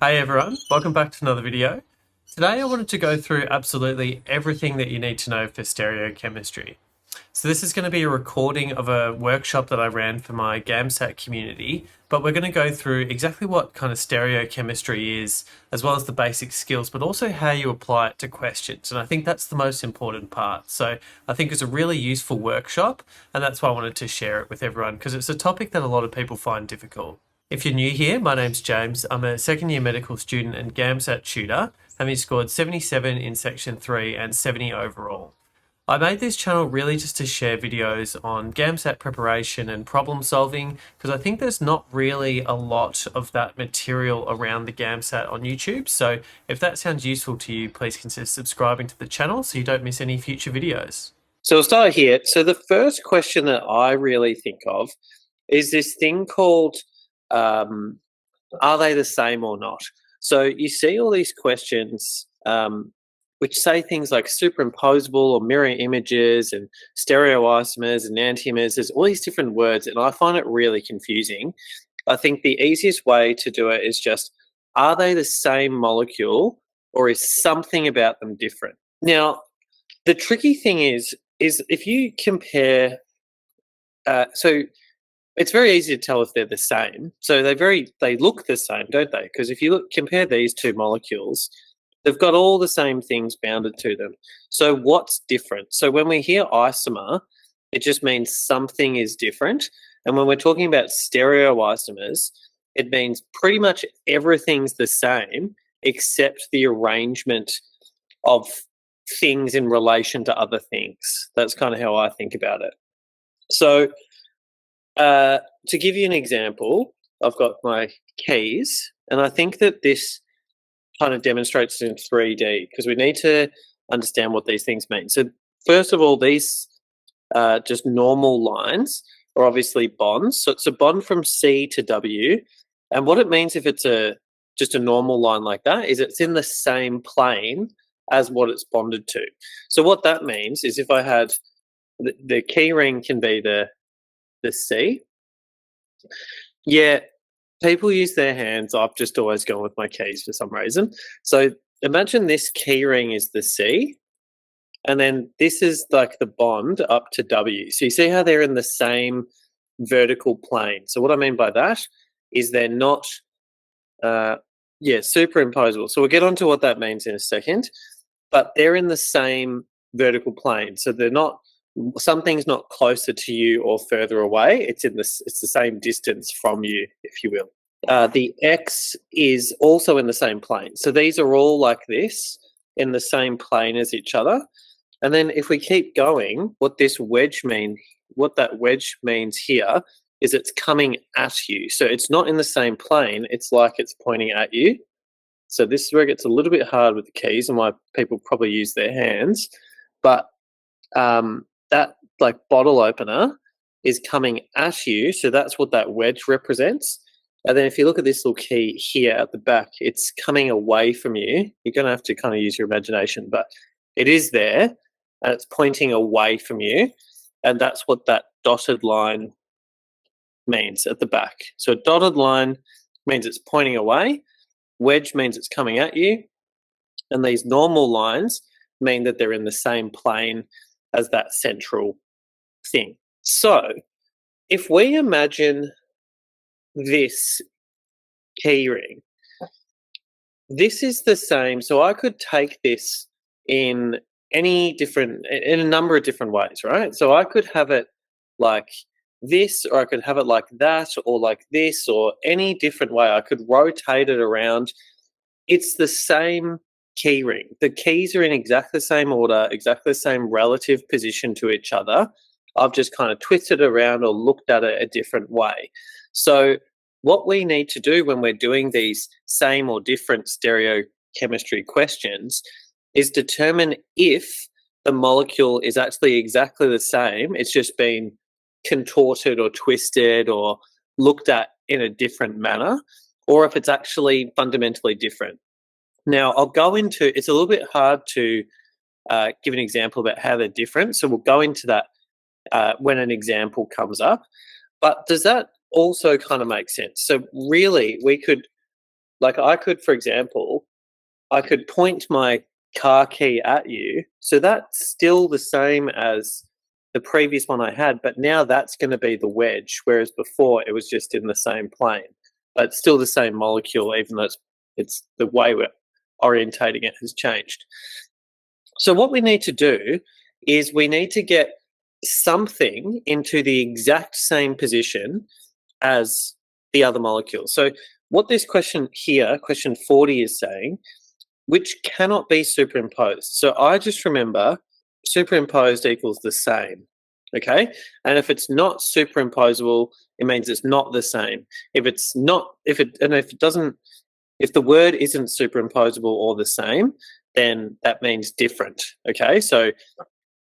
Hey everyone, welcome back to another video. Today I wanted to go through absolutely everything that you need to know for stereochemistry. So this is going to be a recording of a workshop that I ran for my GAMSAT community, but we're going to go through exactly what kind of stereochemistry is, as well as the basic skills, but also how you apply it to questions. And I think that's the most important part. So I think it's a really useful workshop, and that's why I wanted to share it with everyone, because it's a topic that a lot of people find difficult. If you're new here, my name's James. I'm a second year medical student and GAMSAT tutor, having scored 77 in section 3 and 70 overall. I made this channel really just to share videos on GAMSAT preparation and problem solving, because I think there's not really a lot of that material around the GAMSAT on YouTube. So if that sounds useful to you, please consider subscribing to the channel so you don't miss any future videos. So we'll start here. So the first question that I really think of is this thing called, are they the same or not? So you see all these questions which say things like superimposable or mirror images and stereoisomers and enantiomers. There's all these different words, and I find it really confusing. I think the easiest way to do it is just, are they the same molecule or is something about them different? Now, the tricky thing is if you compare, so it's very easy to tell if they're the same. So they look the same, don't they? Because if you compare these two molecules, they've got all the same things bounded to them. So what's different? So when we hear isomer, it just means something is different. And when we're talking about stereoisomers, it means pretty much everything's the same except the arrangement of things in relation to other things. That's kind of how I think about it. So to give you an example, I've got my keys, and I think that this kind of demonstrates in 3D because we need to understand what these things mean. So first of all, these just normal lines are obviously bonds. So it's a bond from C to W, and what it means if it's just a normal line like that is it's in the same plane as what it's bonded to. So what that means is if I had the key ring can be the C. Yeah, people use their hands. I've just always gone with my keys for some reason. So imagine this key ring is the C, and then this is like the bond up to W. So you see how they're in the same vertical plane. So what I mean by that is they're not, superimposable. So we'll get onto what that means in a second, but they're in the same vertical plane. So they're not, something's not closer to you or further away. It's the same distance from you, if you will. The X is also in the same plane. So these are all like this in the same plane as each other. And then if we keep going, what that wedge means here is it's coming at you. So it's not in the same plane. It's like it's pointing at you. So this is where it gets a little bit hard with the keys and why people probably use their hands. But that like bottle opener is coming at you. So that's what that wedge represents. And then if you look at this little key here at the back, it's coming away from you. You're going to have to kind of use your imagination, but it is there and it's pointing away from you. And that's what that dotted line means at the back. So a dotted line means it's pointing away. Wedge means it's coming at you. And these normal lines mean that they're in the same plane as that central thing. So if we imagine this key ring, this is the same. So I could take this in a number of different ways, right? So I could have it like this, or I could have it like that, or like this, or any different way. I could rotate it around. It's the same key ring. The keys are in exactly the same order, exactly the same relative position to each other. I've just kind of twisted it around or looked at it a different way. So what we need to do when we're doing these same or different stereochemistry questions is determine if the molecule is actually exactly the same. It's just been contorted or twisted or looked at in a different manner, or if it's actually fundamentally different. Now, I'll go into, it's a little bit hard to give an example about how they're different, so we'll go into that when an example comes up. But does that also kind of make sense? So really, we could Like I could, for example, I could point my car key at you. So that's still the same as the previous one I had, but now that's going to be the wedge, whereas before it was just in the same plane. But it's still the same molecule, even though it's the way we're orientating it has changed. So what we need to do is we need to get something into the exact same position as the other molecule. So what this question here, question 40, is saying, which cannot be superimposed. So I just remember superimposed equals the same, okay? And if it's not superimposable, it means it's not the same. If the word isn't superimposable or the same, then that means different, okay? So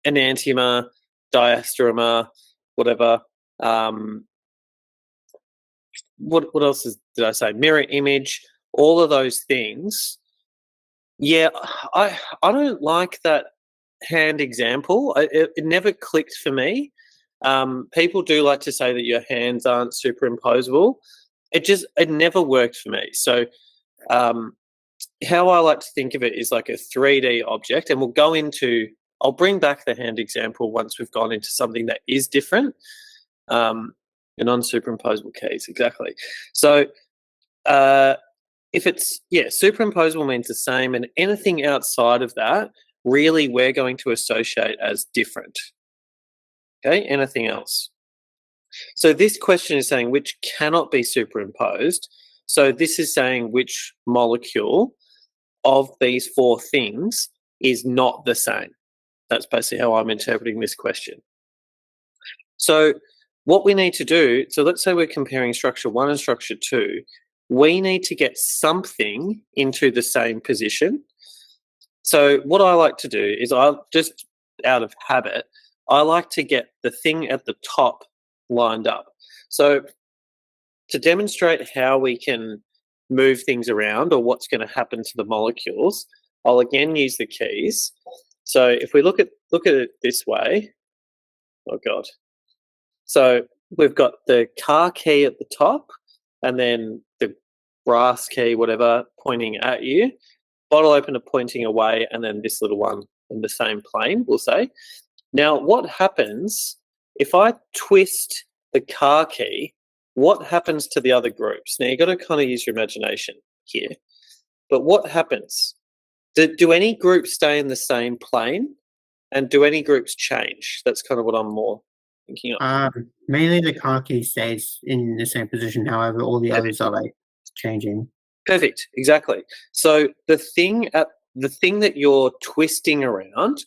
enantiomer, diastereomer, whatever. What else did I say? Mirror image, all of those things. Yeah, I don't like that hand example. It never clicked for me. People do like to say that your hands aren't superimposable. It never worked for me. So how I like to think of it is like a 3D object, and I'll bring back the hand example once we've gone into something that is different. Non-superimposable keys, exactly. So if it's, superimposable means the same, and anything outside of that, really we're going to associate as different. Okay, anything else? So this question is saying which cannot be superimposed. So this is saying which molecule of these four things is not the same. That's basically how I'm interpreting this question. So what we need to do, so let's say we're comparing structure 1 and structure 2, we need to get something into the same position. So what I like to do is just out of habit, I like to get the thing at the top lined up. So to demonstrate how we can move things around or what's going to happen to the molecules, I'll again use the keys. So if we look at it this way, oh God. So we've got the car key at the top, and then the brass key, whatever, pointing at you, bottle opener pointing away, and then this little one in the same plane, we'll say. Now, what happens if I twist the car key? What happens to the other groups? Now, you've got to kind of use your imagination here. But what happens? Do any groups stay in the same plane? And do any groups change? That's kind of what I'm more thinking of. Mainly the car key stays in the same position, however, all the others are like changing. Perfect, exactly. So the thing that you're twisting around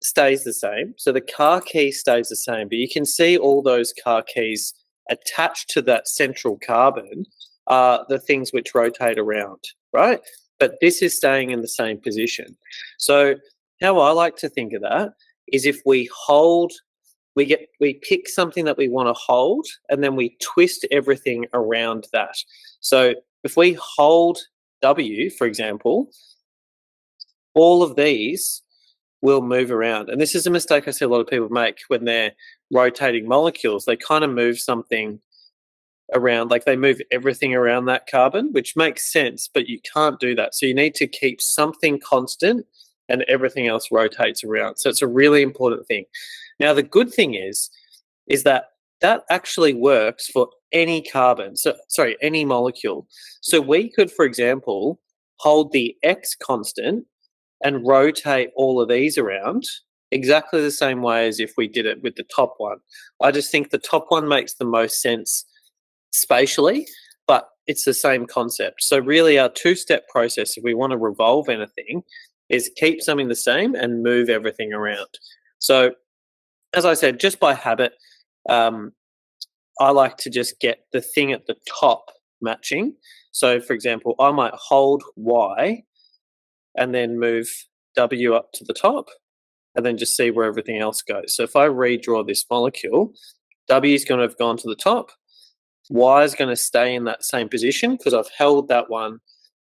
stays the same. So the car key stays the same, but you can see all those car keys attached to that central carbon are the things which rotate around, right? But this is staying in the same position. So how I like to think of that is if we pick something that we want to hold, and then we twist everything around that. So if we hold W, for example, all of these will move around. And this is a mistake I see a lot of people make when they're rotating molecules. They kind of move something around, like they move everything around that carbon, which makes sense, but you can't do that. So you need to keep something constant and everything else rotates around. So it's a really important thing. Now, the good thing is that actually works for any carbon, any molecule. So we could, for example, hold the X constant and rotate all of these around exactly the same way as if we did it with the top one. I just think the top one makes the most sense spatially, but it's the same concept. So really our two-step process, if we want to revolve anything, is keep something the same and move everything around. So as I said, just by habit, I like to just get the thing at the top matching. So for example, I might hold Y and then move W up to the top and then just see where everything else goes. So if I redraw this molecule, W is going to have gone to the top. Y is going to stay in that same position because I've held that one.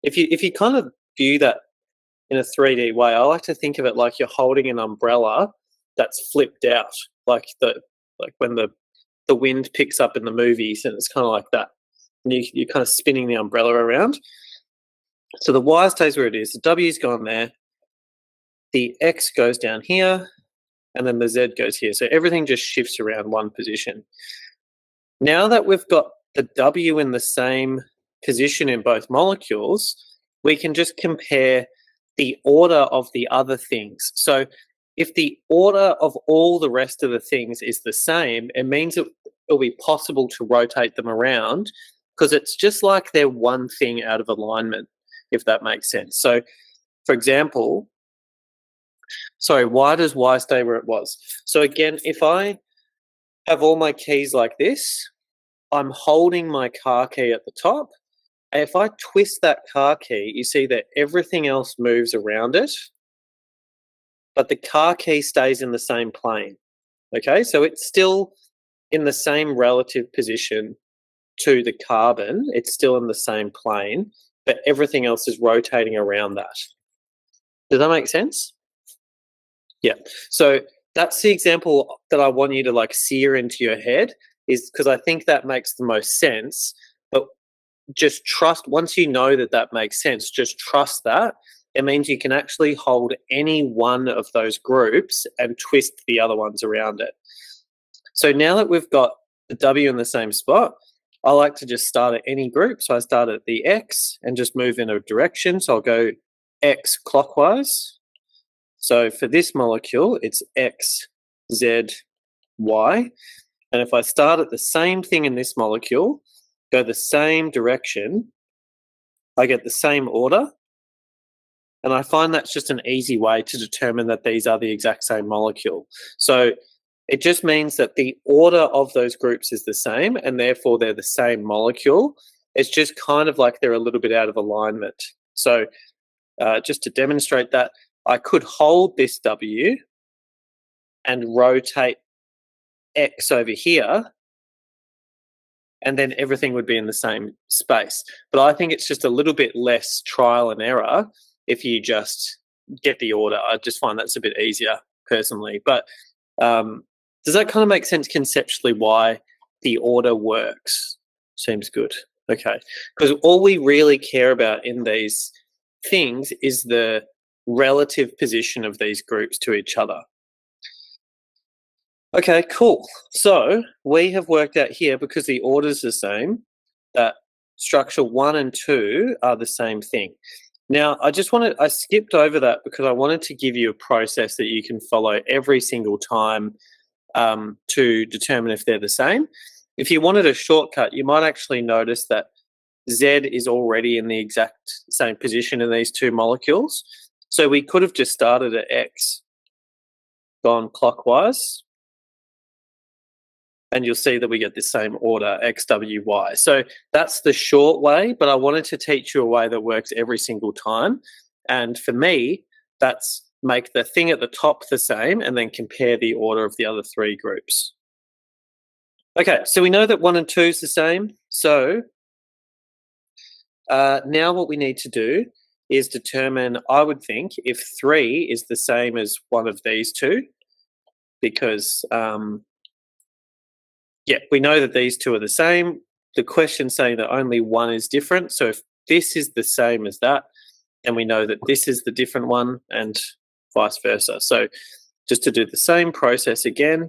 If you kind of view that in a 3D way, I like to think of it like you're holding an umbrella that's flipped out, like when the wind picks up in the movies, and it's kind of like that. And you're kind of spinning the umbrella around. So the Y stays where it is. The W's gone there. The X goes down here. And then the Z goes here. So everything just shifts around one position. Now that we've got the W in the same position in both molecules, we can just compare the order of the other things. So if the order of all the rest of the things is the same, it means it'll be possible to rotate them around, because it's just like they're one thing out of alignment, if that makes sense. So, for example, sorry, why does Y stay where it was? So again, if I have all my keys like this, I'm holding my car key at the top. And if I twist that car key, you see that everything else moves around it, but the car key stays in the same plane. Okay, so it's still in the same relative position to the carbon. It's still in the same plane, but everything else is rotating around that. Does that make sense? Yeah. So that's the example that I want you to like sear into your head, is because I think that makes the most sense. But just trust, once you know that that makes sense, just trust that. It means you can actually hold any one of those groups and twist the other ones around it. So now that we've got the W in the same spot, I like to just start at any group. So I start at the X and just move in a direction. So I'll go X clockwise. So for this molecule, it's X, Z, Y. And if I start at the same thing in this molecule, go the same direction, I get the same order. And I find that's just an easy way to determine that these are the exact same molecule. So it just means that the order of those groups is the same, and therefore they're the same molecule. It's just kind of like they're a little bit out of alignment. So just to demonstrate that, I could hold this W and rotate X over here, and then everything would be in the same space. But I think it's just a little bit less trial and error if you just get the order. I just find that's a bit easier personally. But does that kind of make sense conceptually why the order works? Seems good. Okay. Because all we really care about in these things is the relative position of these groups to each other. Okay, cool. So we have worked out here, because the order is the same, that structure 1 and 2 are the same thing. Now, I skipped over that because I wanted to give you a process that you can follow every single time to determine if they're the same. If you wanted a shortcut, you might actually notice that Z is already in the exact same position in these two molecules. So we could have just started at X, gone clockwise, and you'll see that we get the same order, X, W, Y. So that's the short way, but I wanted to teach you a way that works every single time. And for me, that's make the thing at the top the same and then compare the order of the other three groups. Okay, so we know that 1 and 2 is the same. So now what we need to do is determine, I would think, if 3 is the same as one of these two, because yeah, we know that these two are the same. The question's saying that only one is different. So if this is the same as that, then we know that this is the different one, and vice versa. So just to do the same process again,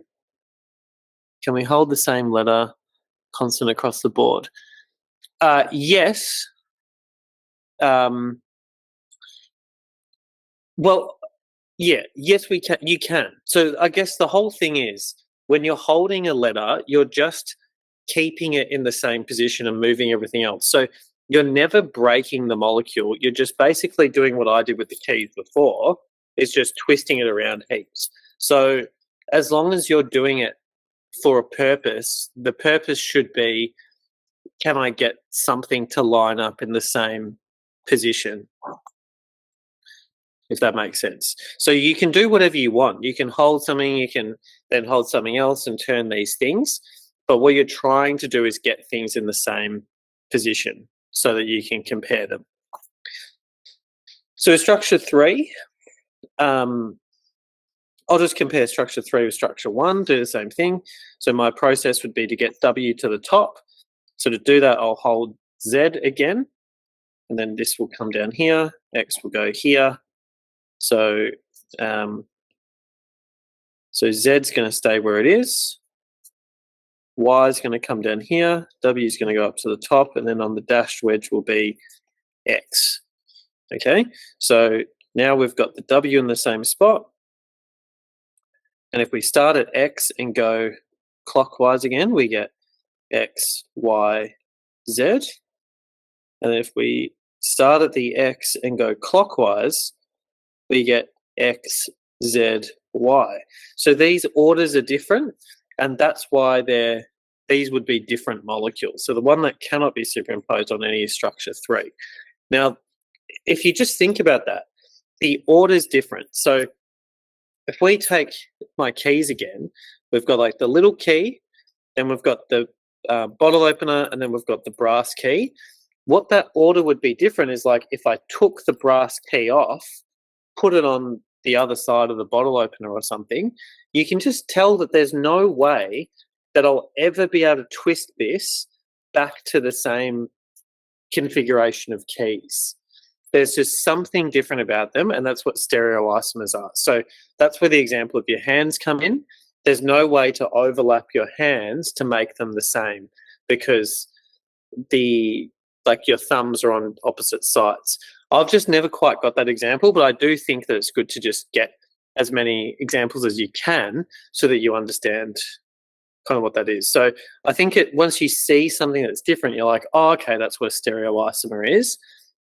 can we hold the same letter constant across the board? Yes. Well, yeah, yes, we can. You can. So I guess the whole thing is, when you're holding a letter, you're just keeping it in the same position and moving everything else. So you're never breaking the molecule. You're just basically doing what I did with the keys before, is just twisting it around heaps. So as long as you're doing it for a purpose, the purpose should be, can I get something to line up in the same position? If that makes sense. So you can do whatever you want. You can hold something, you can then hold something else and turn these things. But what you're trying to do is get things in the same position so that you can compare them. So structure 3, I'll just compare structure 3 with structure 1, do the same thing. So my process would be to get W to the top, So to do that, I'll hold Z again, and then this will come down here, X will go here. So, so Z's going to stay where it is, Y is going to come down here, W is going to go up to the top, and then on the dashed wedge will be X. Okay, so now we've got the W in the same spot, and if we start at X and go clockwise again, we get X, Y, Z. And if we start at the X and go clockwise, we get X, Z, Y. So these orders are different, and that's why these would be different molecules. So the one that cannot be superimposed on any is structure 3. Now, if you just think about that, the order is different. So if we take my keys again, we've got like the little key, then we've got the bottle opener, and then we've got the brass key. What that order would be different is like if I took the brass key off, put it on the other side of the bottle opener or something, you can just tell that there's no way that I'll ever be able to twist this back to the same configuration of keys. There's just something different about them, and that's what stereoisomers are. So that's where the example of your hands come in. There's no way to overlap your hands to make them the same, because your thumbs are on opposite sides. I've just never quite got that example, but I do think that it's good to just get as many examples as you can so that you understand kind of what that is. So I think once you see something that's different, you're like, oh, okay, that's what a stereoisomer is.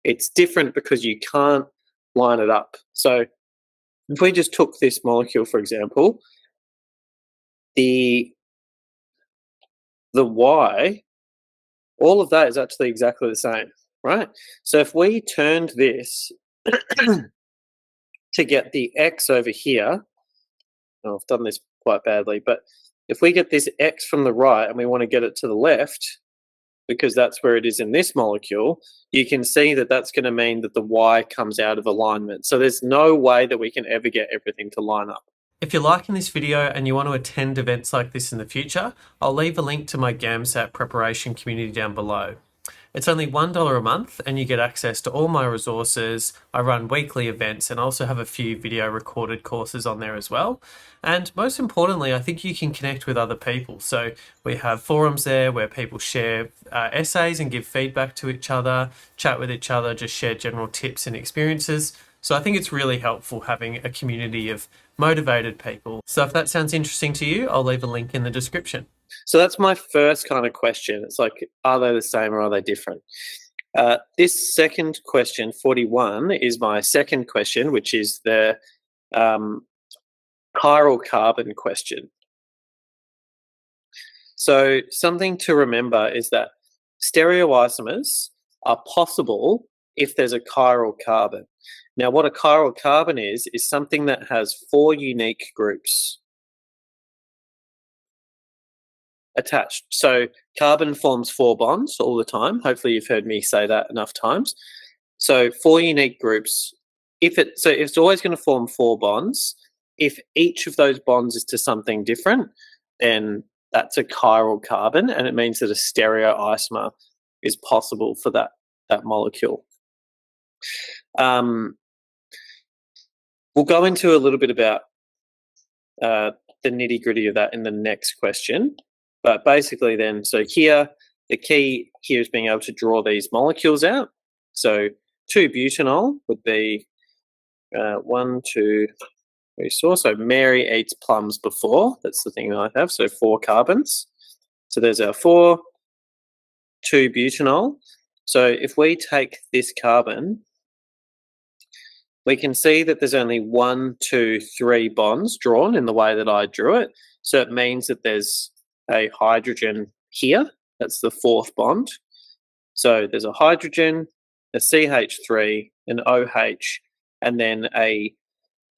It's different because you can't line it up. So if we just took this molecule, for example, the Y, all of that is actually exactly the same, right? So if we turned this to get the X over here, oh, I've done this quite badly, but if we get this X from the right and we want to get it to the left, because that's where it is in this molecule, you can see that that's going to mean that the Y comes out of alignment. So there's no way that we can ever get everything to line up. If you're liking this video and you want to attend events like this in the future, I'll leave a link to my GAMSAT preparation community down below. It's only $1 a month and you get access to all my resources. I run weekly events and also have a few video recorded courses on there as well. And most importantly, I think you can connect with other people. So we have forums there where people share essays and give feedback to each other, chat with each other, just share general tips and experiences. So I think it's really helpful having a community of motivated people. So if that sounds interesting to you, I'll leave a link in the description. So that's my first kind of question. It's like, are they the same or are they different? This second question, 41, is my second question, which is the chiral carbon question. So something to remember is that stereoisomers are possible if there's a chiral carbon. Now, what a chiral carbon is something that has 4 unique groups attached. So carbon forms 4 bonds all the time. Hopefully you've heard me say that enough times. So 4 unique groups. It's always going to form 4 bonds. If each of those bonds is to something different, then that's a chiral carbon, and it means that a stereoisomer is possible for that molecule. We'll go into a little bit about the nitty-gritty of that in the next question. But basically then, so here, the key here is being able to draw these molecules out. So 2-butanol would be 1, 2, 3, 4. So Mary eats plums before. That's the thing that I have. So 4 carbons. So there's our 4, 2-butanol. So if we take this carbon, we can see that there's only 1, 2, 3 bonds drawn in the way that I drew it. So it means that there's a hydrogen here. That's the 4th bond. So there's a hydrogen, a CH3, an OH, and then a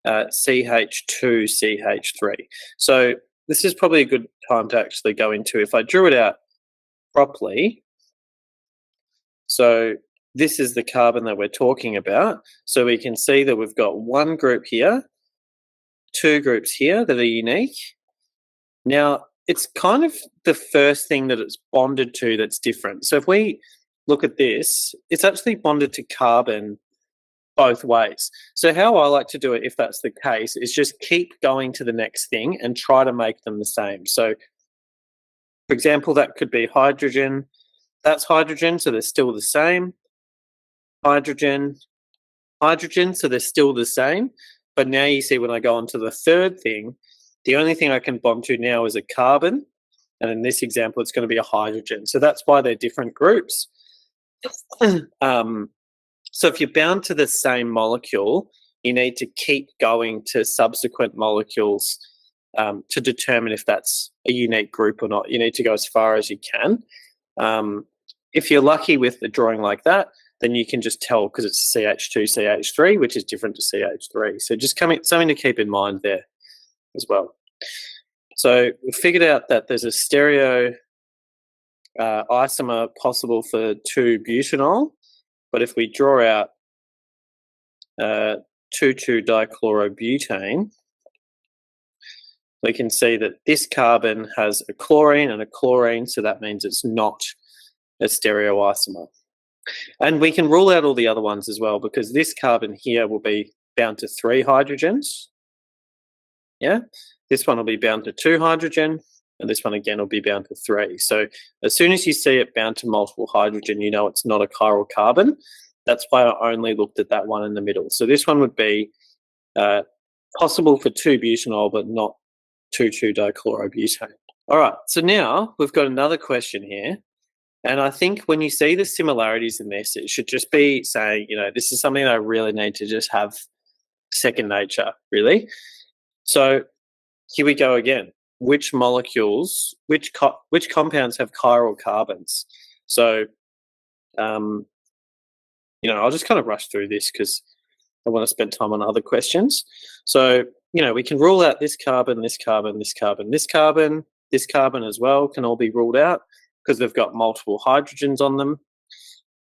CH2CH3. So this is probably a good time to actually go into, if I drew it out properly. So this is the carbon that we're talking about. So we can see that we've got 1 group here, 2 groups here that are unique. Now, it's kind of the first thing that it's bonded to that's different. So if we look at this, it's actually bonded to carbon both ways. So how I like to do it, if that's the case, is just keep going to the next thing and try to make them the same. So, for example, that could be hydrogen. That's hydrogen, so they're still the same. Hydrogen, hydrogen, so they're still the same. But now you see when I go on to the third thing, the only thing I can bond to now is a carbon. And in this example, it's going to be a hydrogen. So that's why they're different groups. So if you're bound to the same molecule, you need to keep going to subsequent molecules to determine if that's a unique group or not. You need to go as far as you can. If you're lucky with a drawing like that, then you can just tell because it's CH2, CH3, which is different to CH3. So just something to keep in mind there as well. So we figured out that there's a stereo isomer possible for 2-butanol, but if we draw out 2,2-dichlorobutane, we can see that this carbon has a chlorine and a chlorine, so that means it's not a stereoisomer. And we can rule out all the other ones as well, because this carbon here will be bound to 3 hydrogens. Yeah, this one will be bound to 2 hydrogen, and this one again will be bound to 3. So as soon as you see it bound to multiple hydrogen, you know it's not a chiral carbon. That's why I only looked at that one in the middle. So this one would be possible for 2-butanol, but not 2,2-dichlorobutane. All right, so now we've got another question here. And I think when you see the similarities in this, it should just be saying, you know, this is something that I really need to just have second nature, really. So here we go again. Which molecules, which compounds have chiral carbons? So, you know, I'll just kind of rush through this because I want to spend time on other questions. So, you know, we can rule out this carbon, this carbon, this carbon, this carbon, this carbon as well can all be ruled out because they've got multiple hydrogens on them.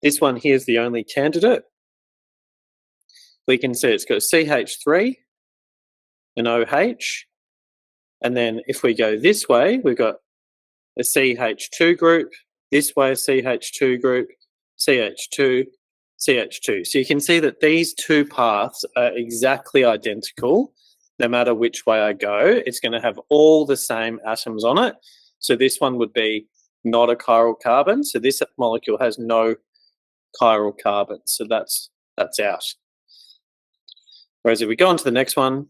This one here is the only candidate. We can see it's got CH3 and OH. And then if we go this way, we've got a CH2 group, this way a CH2 group, CH2, CH2. So you can see that these two paths are exactly identical. No matter which way I go, it's going to have all the same atoms on it. So this one would be not a chiral carbon. So this molecule has no chiral carbon. So that's out. Whereas if we go on to the next one,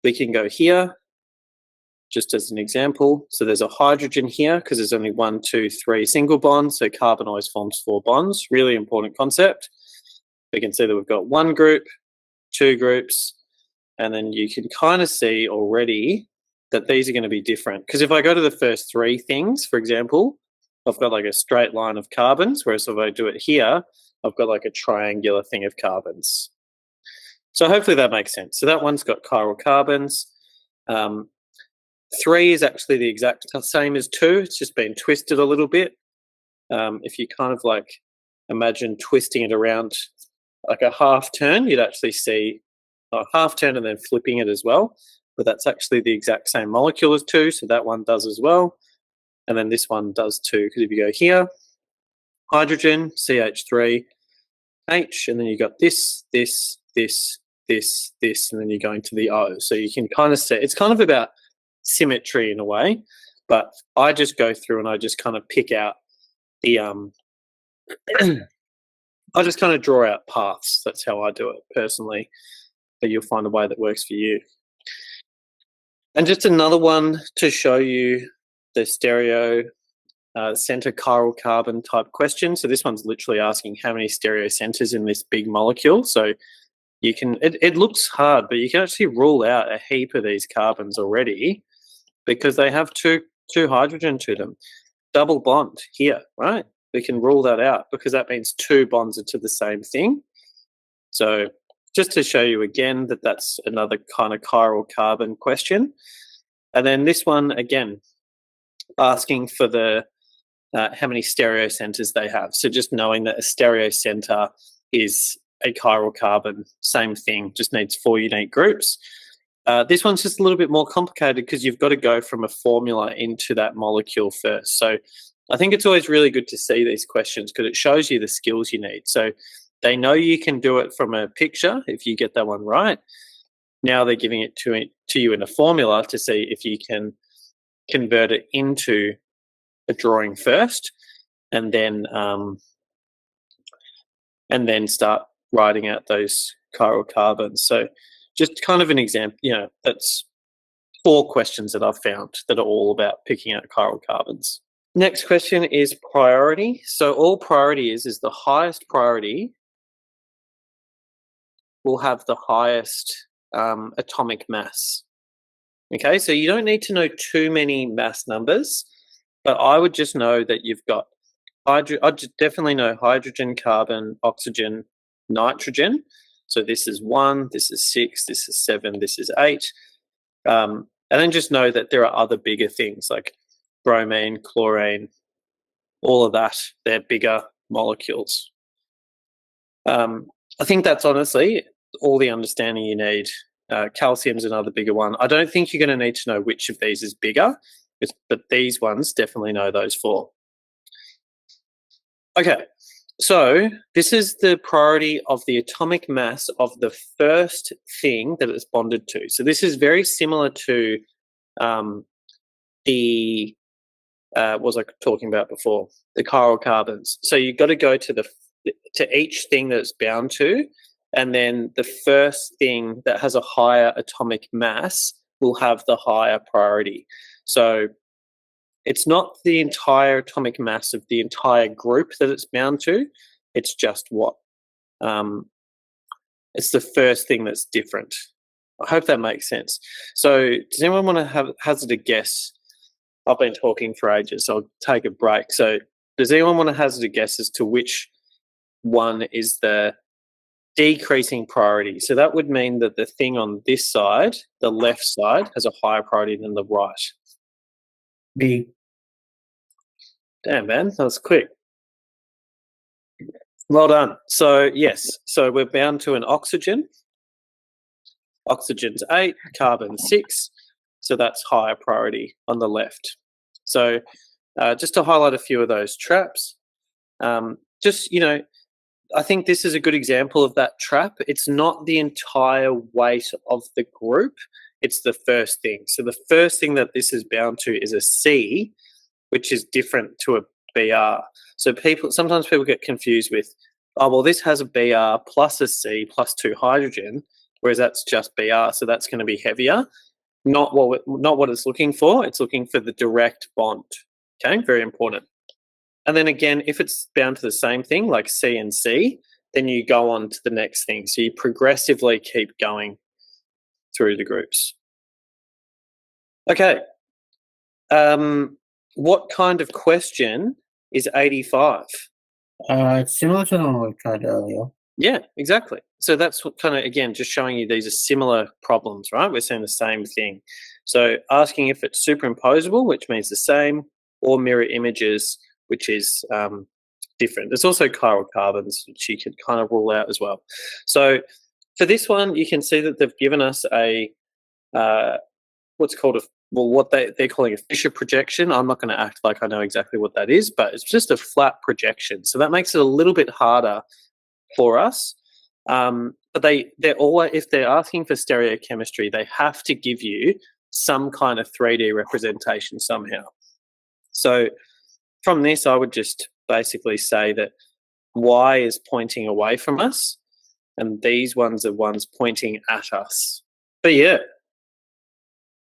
we can go here, just as an example. So there's a hydrogen here because there's only 1, 2, 3 single bonds. So carbon always forms 4 bonds. Really important concept. We can see that we've got 1 group, 2 groups, and then you can kind of see already that these are going to be different. Because if I go to the first 3 things, for example, I've got like a straight line of carbons, whereas if I do it here, I've got like a triangular thing of carbons. So hopefully that makes sense. So that one's got chiral carbons. 3 is actually the exact same as 2. It's just been twisted a little bit. If you kind of like imagine twisting it around like a half turn, you'd actually see a half turn and then flipping it as well. But that's actually the exact same molecule as 2, so that one does as well. And then this one does too, because if you go here, hydrogen, CH3, H, and then you got this, this, this, this, this, and then you're going to the O. So you can kind of see, it's kind of about symmetry in a way, but I just go through and I just kind of pick out the, I just kind of draw out paths. That's how I do it personally, but you'll find a way that works for you. And just another one to show you the stereo center chiral carbon type question. So this one's literally asking how many stereocentres in this big molecule. So you can, it looks hard, but you can actually rule out a heap of these carbons already because they have two hydrogen to them. Double bond here, right? We can rule that out because that means 2 bonds are to the same thing. So just to show you again that that's another kind of chiral carbon question. And then this one, again, asking for the how many stereocentres they have. So just knowing that a stereocentre is a chiral carbon, same thing, just needs 4 unique groups. This one's just a little bit more complicated because you've got to go from a formula into that molecule first. So I think it's always really good to see these questions because it shows you the skills you need. So they know you can do it from a picture if you get that one right. Now they're giving it to you in a formula to see if you can convert it into a drawing first, and then start writing out those chiral carbons. So just kind of an example, that's 4 questions that I've found that are all about picking out chiral carbons. Next question is priority. So all priority is the highest priority will have the highest atomic mass. Okay, so you don't need to know too many mass numbers, but I would just know that you've got I'd definitely know hydrogen, carbon, oxygen, nitrogen. So this is 1, this is 6, this is 7, this is 8. And then just know that there are other bigger things like bromine, chlorine, all of that. They're bigger molecules. I think that's honestly all the understanding you need. Calcium's another bigger one. I don't think you're going to need to know which of these is bigger, but these ones definitely know those 4. Okay, so this is the priority of the atomic mass of the first thing that it's bonded to. So this is very similar to what was I talking about before? The chiral carbons. So you've got to go to each thing that it's bound to, and then the first thing that has a higher atomic mass will have the higher priority. So it's not the entire atomic mass of the entire group that it's bound to. It's just it's the first thing that's different. I hope that makes sense. So does anyone want to hazard a guess? I've been talking for ages, so I'll take a break. So does anyone want to hazard a guess as to which one is the decreasing priority? So that would mean that the thing on this side, the left side, has a higher priority than the right. B. Damn, man, that was quick. Well done. So yes, so we're bound to an oxygen. Oxygen's 8, carbon 6. So that's higher priority on the left. So just to highlight a few of those traps, I think this is a good example of that trap. It's not the entire weight of the group. It's the first thing. So the first thing that this is bound to is a C, which is different to a Br. So sometimes people get confused with, oh, well, this has a Br plus a C plus 2 hydrogen, whereas that's just Br, so that's going to be heavier. Not what it's looking for. It's looking for the direct bond. Okay, very important. And then again, if it's bound to the same thing, like C and C, then you go on to the next thing. So you progressively keep going through the groups. Okay. What kind of question is 85? It's similar to the one we tried earlier. Yeah, exactly. So that's what kind of, again, just showing you these are similar problems, right? We're saying the same thing. So asking if it's superimposable, which means the same, or mirror images, which is different. There's also chiral carbons, which you can kind of rule out as well. So for this one, you can see that they've given us a what's called what they're calling a Fisher projection. I'm not going to act like I know exactly what that is, but it's just a flat projection. So that makes it a little bit harder for us. But they're always, if they're asking for stereochemistry, they have to give you some kind of 3D representation somehow. So from this, I would just basically say that Y is pointing away from us, and these ones are ones pointing at us. But yeah,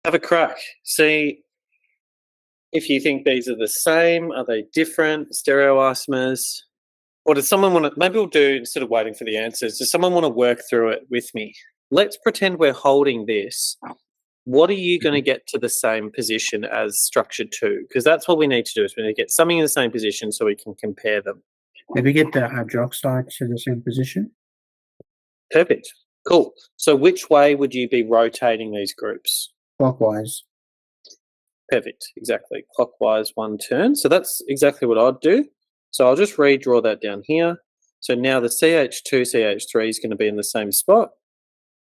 have a crack. See if you think these are the same. Are they different? Stereoisomers? Or does someone want to, maybe we'll do, instead of waiting for the answers, does someone want to work through it with me? Let's pretend we're holding this. What are you going to get to the same position as structure 2? Because that's what we need to do, is we need to get something in the same position so we can compare them. Maybe get the hydroxide to the same position. Perfect. Cool. So which way would you be rotating these groups? Clockwise. Perfect. Exactly. Clockwise 1 turn. So that's exactly what I'd do. So I'll just redraw that down here. So now the CH2, CH3 is going to be in the same spot.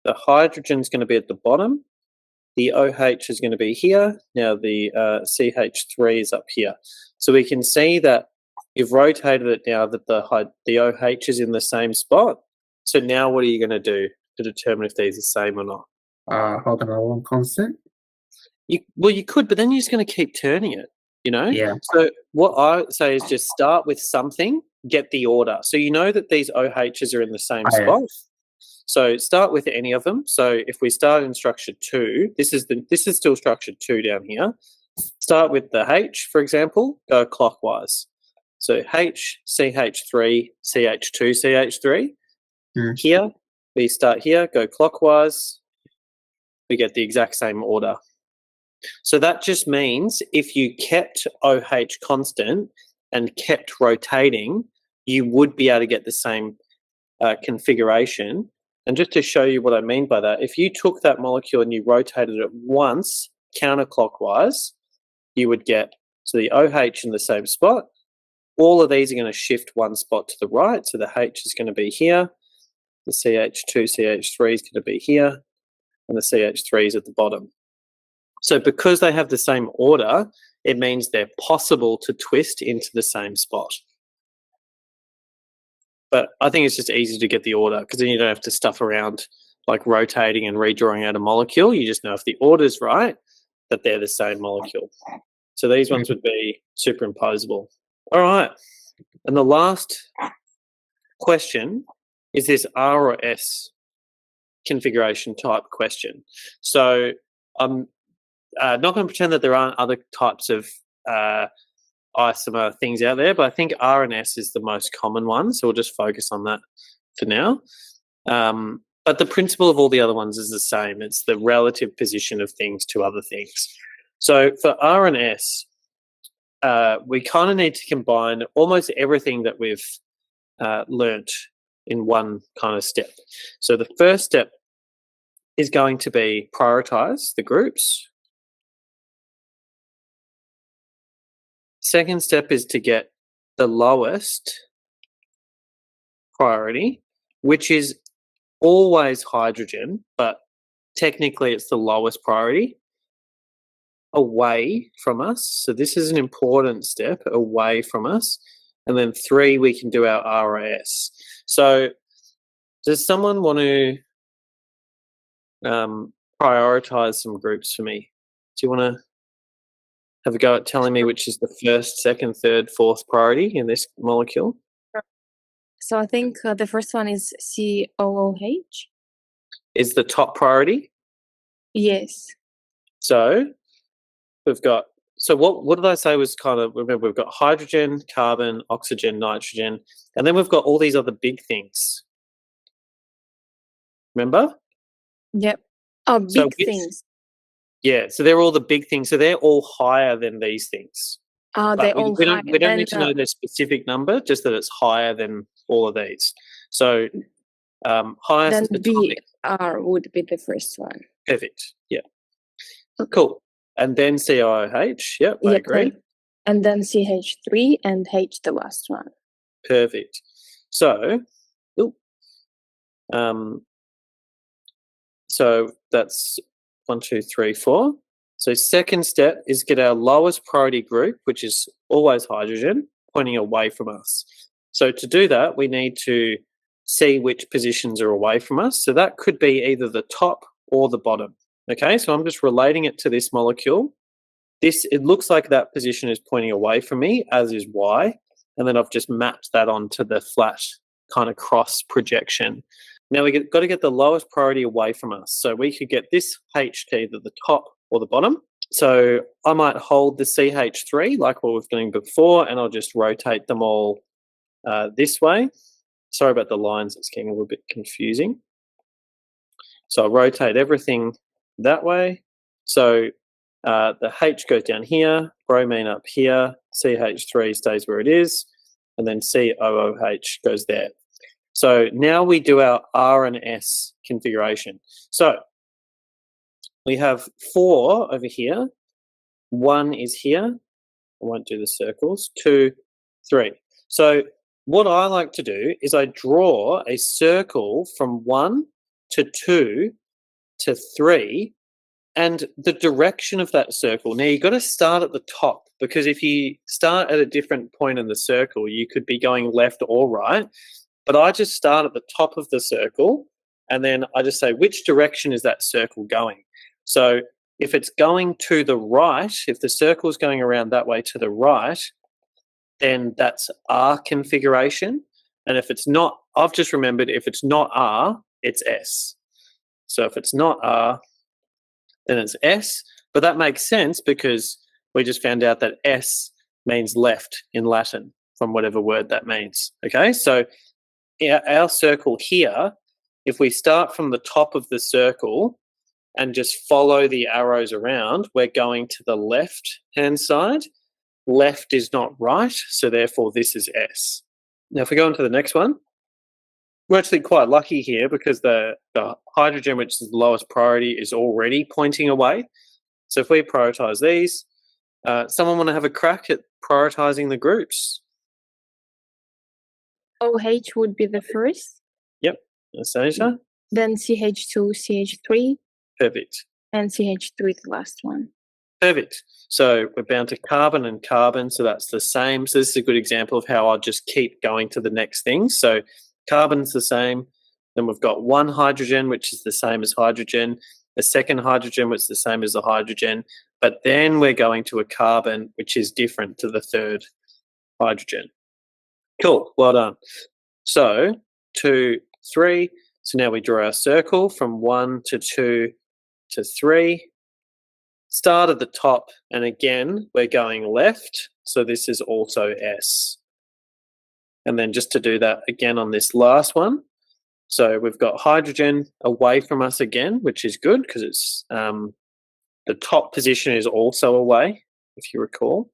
The hydrogen is going to be at the bottom. the OH is going to be here. Now the CH3 is up here. So we can see that you've rotated it now that the OH is in the same spot. So now what are you going to do to determine if these are the same or not? Hold on, one constant. Well, you could, but then you're just going to keep turning it, you know? Yeah. So what I say is just start with something, get the order. So you know that these OHs are in the same spot. So start with any of them. So if we start in structure 2, this is still structure 2 down here. Start with the H, for example, go clockwise. So H, CH3, CH2, CH3. Here, we start here, go clockwise. We get the exact same order. So that just means if you kept OH constant and kept rotating, you would be able to get the same configuration. And just to show you what I mean by that, if you took that molecule and you rotated it once counterclockwise, you would get, so the OH in the same spot. All of these are going to shift one spot to the right. So the H is going to be here. The CH2, CH3 is going to be here. And the CH3 is at the bottom. So because they have the same order, it means they're possible to twist into the same spot. But I think it's just easy to get the order because then you don't have to stuff around like rotating and redrawing out a molecule. You just know if the order's right, that they're the same molecule. So these ones would be superimposable. All right. And the last question is this R or S configuration type question. So I'm not going to pretend that there aren't other types of isomer things out there, but I think R and S is the most common one, so we'll just focus on that for now. But the principle of all the other ones is the same. It's the relative position of things to other things. So for R and S, we kind of need to combine almost everything that we've learnt in one kind of step. So the first step is going to be prioritize the groups. Second step is to get the lowest priority, which is always hydrogen, but technically it's the lowest priority, away from us. So this is an important step, away from us. And then 3, we can do our RAS. So does someone want to prioritize some groups for me? Do you want to have a go at telling me which is the first, second, third, fourth priority in this molecule? So I think the first one is COOH. Is the top priority? Yes. So we've got, so what did I say was kind of, remember we've got hydrogen, carbon, oxygen, nitrogen, and then we've got all these other big things. Remember? Yep. Oh, big things. Yeah, so they're all the big things. So they're all higher than these things. They're all higher. We don't need to know the specific number, just that it's higher than all of these. So highest. Then BR would be the first one. Perfect. Yeah. Cool. And then COOH. Yep, I agree. And then CH3 and H the last one. Perfect. So, so that's 1, 2, 3, 4. So second step is get our lowest priority group, which is always hydrogen, pointing away from us. So to do that, we need to see which positions are away from us. So that could be either the top or the bottom. Okay, so I'm just relating it to this molecule. It looks like that position is pointing away from me, as is Y. And then I've just mapped that onto the flat kind of cross projection. Now we've got to get the lowest priority away from us. So we could get this H to either the top or the bottom. So I might hold the CH3 like what we've done before, and I'll just rotate them all this way. Sorry about the lines, it's getting a little bit confusing. So I'll rotate everything that way. So the H goes down here, bromine up here, CH3 stays where it is, and then COOH goes there. So now we do our R and S configuration. So we have 4 over here. 1 is here. I won't do the circles. 2, 3. So what I like to do is I draw a circle from 1 to 2 to 3, and the direction of that circle. Now, you've got to start at the top, because if you start at a different point in the circle, you could be going left or right. But I just start at the top of the circle, and then I just say, which direction is that circle going? So if it's going to the right, if the circle is going around that way to the right, then that's R configuration. And if it's not, I've just remembered, if it's not R, it's S. So if it's not R, then it's S. But that makes sense because we just found out that S means left in Latin, from whatever word that means. Okay, so our circle here, if we start from the top of the circle and just follow the arrows around, we're going to the left-hand side. Left is not right, so therefore this is S. Now, if we go on to the next one, we're actually quite lucky here because the hydrogen, which is the lowest priority, is already pointing away. So if we prioritize these, someone want to have a crack at prioritizing the groups? OH would be the first, Yep, Anastasia. then CH2, CH3, Perfect. and CH3 the last one. Perfect. So we're bound to carbon and carbon, so that's the same. So this is a good example of how I'll just keep going to the next thing. So carbon's the same. Then we've got one hydrogen, which is the same as hydrogen, a second hydrogen, which is the same as the hydrogen, but then we're going to a carbon, which is different to the third hydrogen. Cool, well done. So 2, 3. So now we draw our circle from 1 to 2 to 3. Start at the top, and again, we're going left. So this is also S. And then just to do that again on this last one. So we've got hydrogen away from us again, which is good because it's the top position is also away, if you recall.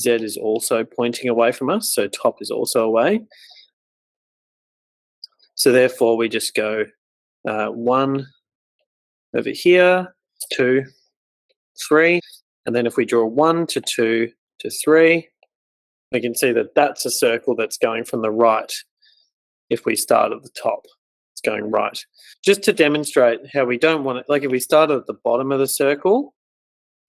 Z is also pointing away from us, so top is also away. So therefore, we just go 1 over here, 2, 3, and then if we draw 1 to 2 to 3, we can see that that's a circle that's going from the right. If we start at the top, it's going right. Just to demonstrate how we don't want it, like if we started at the bottom of the circle,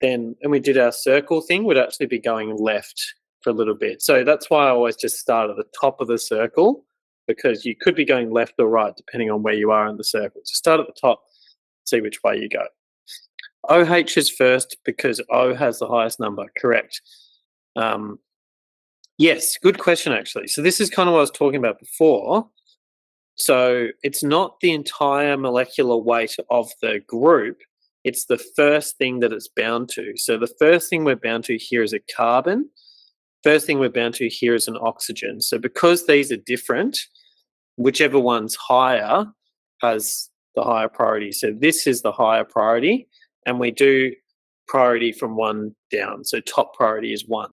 then, and we did our circle thing, we'd actually be going left for a little bit. So that's why I always just start at the top of the circle, because you could be going left or right depending on where you are in the circle. So start at the top, see which way you go. OH is first because O has the highest number, correct. Yes, good question actually. So this is kind of what I was talking about before. So it's not the entire molecular weight of the group, it's the first thing that it's bound to. So the first thing we're bound to here is a carbon. First thing we're bound to here is an oxygen. So because these are different, whichever one's higher has the higher priority. So this is the higher priority, and we do priority from 1 down. So top priority is 1.